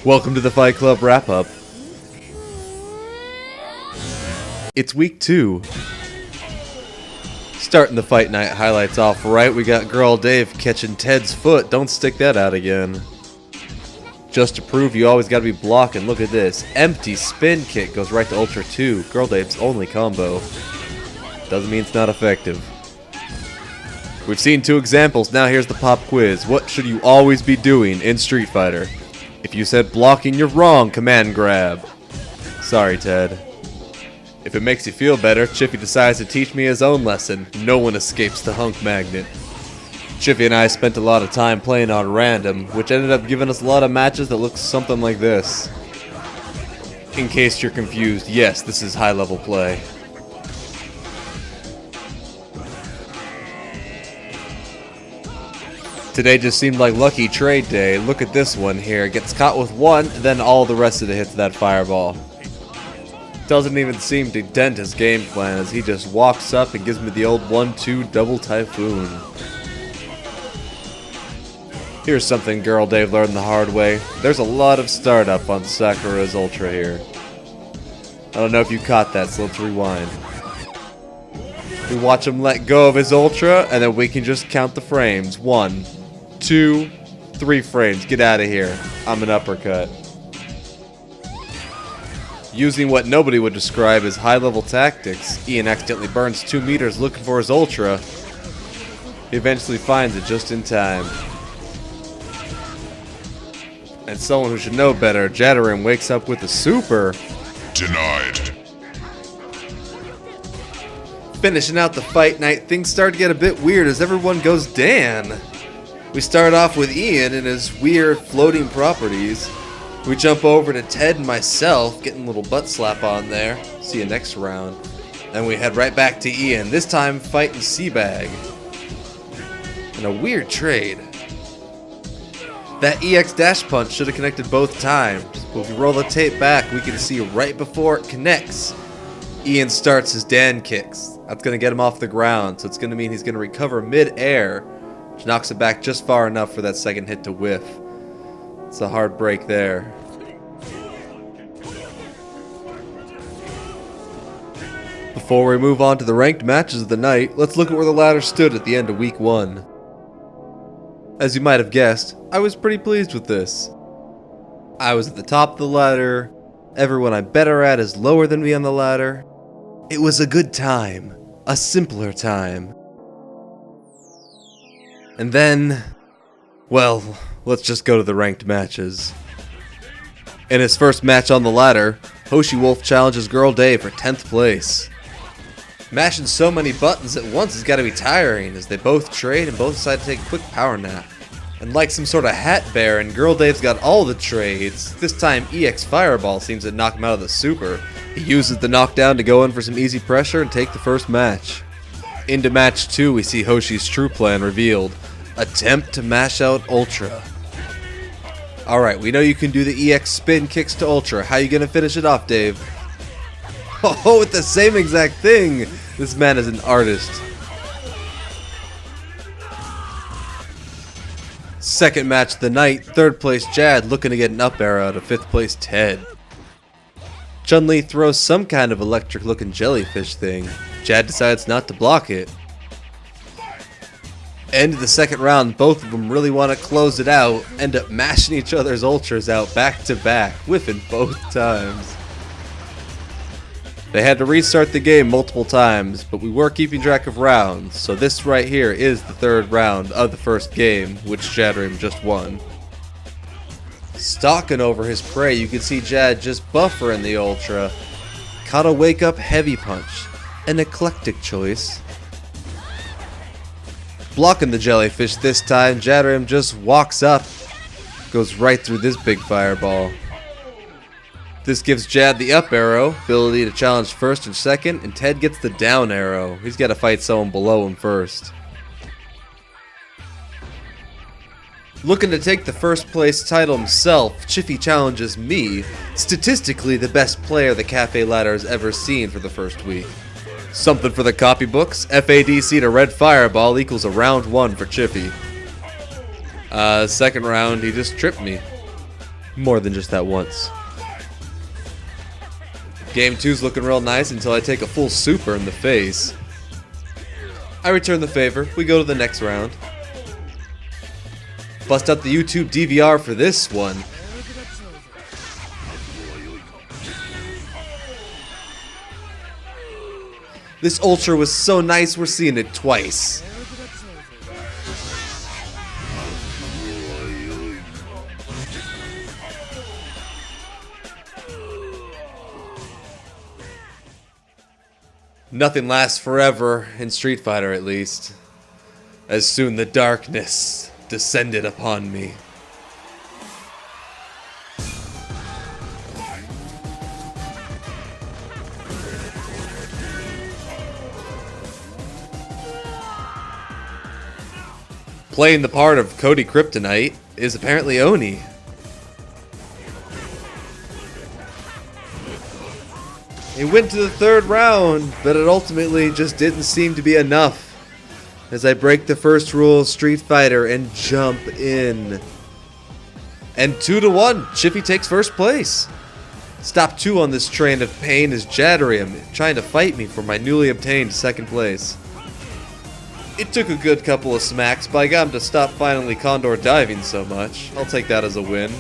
Welcome to the Fight Club Wrap-Up. It's week 2. Starting the fight night highlights off right, we got Girl Dave catching Ted's foot. Don't stick that out again. Just to prove you always gotta be blocking, look at this. Empty spin kick goes right to Ultra 2. Girl Dave's only combo. Doesn't mean it's not effective. We've seen 2 examples, now here's the pop quiz. What should you always be doing in Street Fighter? If you said blocking, you're wrong, command grab. Sorry, Ted. If it makes you feel better, Chiffy decides to teach me his own lesson. No one escapes the hunk magnet. Chiffy and I spent a lot of time playing on random, which ended up giving us a lot of matches that look something like this. In case you're confused, yes, this is high-level play. Today just seemed like lucky trade day. Look at this one here. Gets caught with one, and then all the rest of it hits that fireball. Doesn't even seem to dent his game plan as he just walks up and gives me the old 1-2 double typhoon. Here's something Girl Dave learned the hard way. There's a lot of startup on Sakura's Ultra here. I don't know if you caught that, so let's rewind. We watch him let go of his Ultra, and then we can just count the frames. 1, 2, 3 frames. Get out of here. I'm an uppercut. Using what nobody would describe as high-level tactics, Ian accidentally burns 2 meters looking for his Ultra. He eventually finds it just in time. And someone who should know better, Jadarim wakes up with a super. Denied. Finishing out the fight night, things start to get a bit weird as everyone goes Dan. We start off with Ian and his weird floating properties. We jump over to Ted and myself, getting a little butt slap on there. See you next round. Then we head right back to Ian, this time fighting Seabag. And a weird trade. That EX dash punch should have connected both times, but if we roll the tape back, we can see right before it connects, Ian starts his Dan kicks. That's going to get him off the ground, so it's going to mean he's going to recover mid-air, which knocks it back just far enough for that second hit to whiff. It's a hard break there. Before we move on to the ranked matches of the night, let's look at where the ladder stood at the end of week 1. As you might have guessed, I was pretty pleased with this. I was at the top of the ladder, everyone I'm better at is lower than me on the ladder. It was a good time. A simpler time. And then, well, let's just go to the ranked matches. In his first match on the ladder, Hoshi Wolf challenges Girl Dave for 10th place. Mashing so many buttons at once has got to be tiring as they both trade and both decide to take a quick power nap. And like some sort of hat bear, Girl Dave's got all the trades. This time EX Fireball seems to knock him out of the super. He uses the knockdown to go in for some easy pressure and take the first match. Into match 2, we see Hoshi's true plan revealed. Attempt to mash out Ultra. Alright, we know you can do the EX spin kicks to Ultra. How you gonna finish it off, Dave? Oh, it's the same exact thing! This man is an artist. Second match of the night, 3rd place Jad looking to get an up arrow out of 5th place Ted. Chun-Li throws some kind of electric looking jellyfish thing. Jad decides not to block it. End of the second round, both of them really want to close it out, end up mashing each other's Ultras out back to back, whiffing both times. They had to restart the game multiple times, but we were keeping track of rounds, so this right here is the 3rd round of the first game, which Jadarim just won. Stalking over his prey, you can see Jad just buffering the Ultra. Caught a wake up heavy punch, an eclectic choice. Blocking the jellyfish this time, Jadarim just walks up, goes right through this big fireball. This gives Jad the up arrow, ability to challenge first and second, and Ted gets the down arrow. He's got to fight someone below him first. Looking to take the first place title himself, Chiffy challenges me, statistically the best player the Cafe Ladder has ever seen for the first week. Something for the copybooks. FADC to Red Fireball equals a round 1 for Chippy. Second round, he just tripped me. More than just that once. Game 2's looking real nice until I take a full super in the face. I return the favor. We go to the next round. Bust out the YouTube DVR for this one. This Ultra was so nice, we're seeing it twice. Nothing lasts forever, in Street Fighter at least. As soon the darkness descended upon me. Playing the part of Cody Kryptonite is apparently Oni. It went to the third round, but it ultimately just didn't seem to be enough. As I break the first rule of Street Fighter and jump in. And 2-1, Chippy takes first place. Stop 2 on this train of pain is Jadrium, trying to fight me for my newly obtained second place. It took a good couple of smacks, but I got him to stop finally Condor diving so much. I'll take that as a win.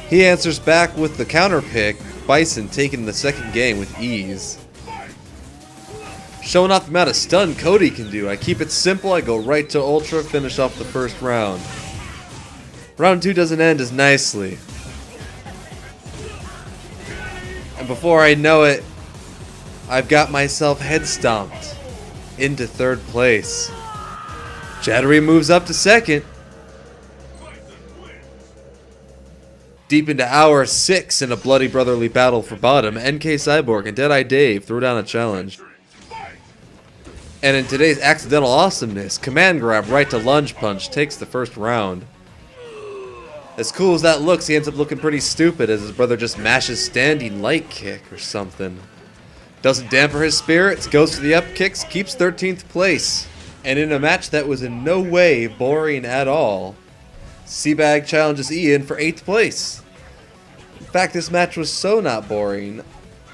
He answers back with the counter pick, Bison taking the second game with ease. Showing off the amount of stun Cody can do. I keep it simple, I go right to Ultra, finish off the first round. Round 2 doesn't end as nicely. And before I know it, I've got myself head stomped into third place. Jadri moves up to second. Deep into hour 6 in a bloody brotherly battle for bottom, NK Cyborg and Deadeye Dave throw down a challenge. And in today's accidental awesomeness, command grab right to lunge punch takes the first round. As cool as that looks, he ends up looking pretty stupid as his brother just mashes standing light kick or something. Doesn't damper his spirits, goes to the up kicks, keeps 13th place. And in a match that was in no way boring at all, Seabag challenges Ian for 8th place. In fact, this match was so not boring,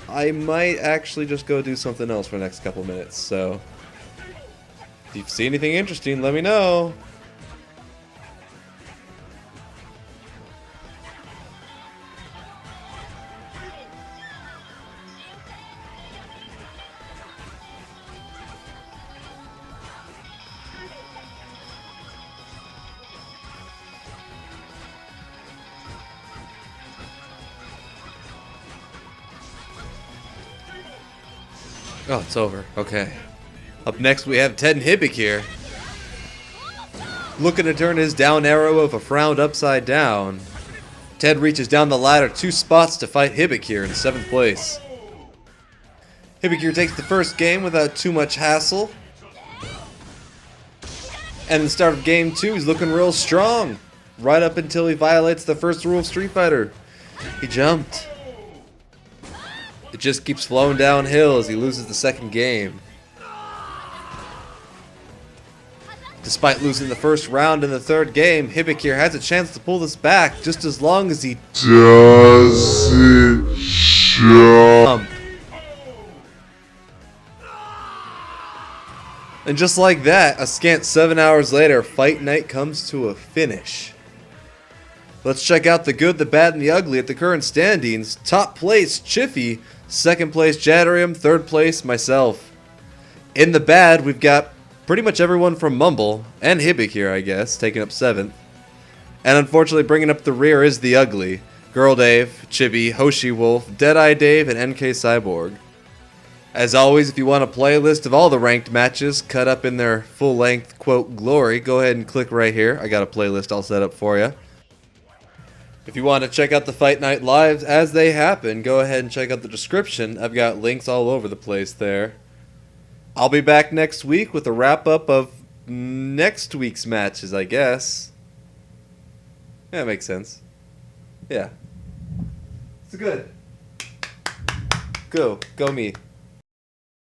I might actually just go do something else for the next couple minutes, so if you see anything interesting, let me know. Oh, it's over. Okay. Up next we have Ted Hibik here. Looking to turn his down arrow of a frown upside down. Ted reaches down the ladder 2 spots to fight Hibik here in 7th place. Hibik here takes the first game without too much hassle. And in the start of game 2, he's looking real strong. Right up until he violates the first rule of Street Fighter. He jumped. It just keeps flowing downhill as he loses the second game. Despite losing the first round in the third game, Hibik here has a chance to pull this back just as long as he doesn't jump. And just like that, a scant 7 hours later, Fight Night comes to a finish. Let's check out the good, the bad, and the ugly at the current standings. Top place, Chiffy. Second place, Jadrium. Third place, myself. In the bad, we've got pretty much everyone from Mumble, and Hibik here, I guess, taking up 7th. And unfortunately, bringing up the rear is the ugly. Girl Dave, Chibi, Hoshi Wolf, Deadeye Dave, and NK Cyborg. As always, if you want a playlist of all the ranked matches cut up in their full-length, quote, glory, go ahead and click right here. I got a playlist all set up for you. If you want to check out the Fight Night lives as they happen, go ahead and check out the description. I've got links all over the place there. I'll be back next week with a wrap-up of next week's matches, I guess. Yeah, that makes sense. Yeah. It's good. Go me.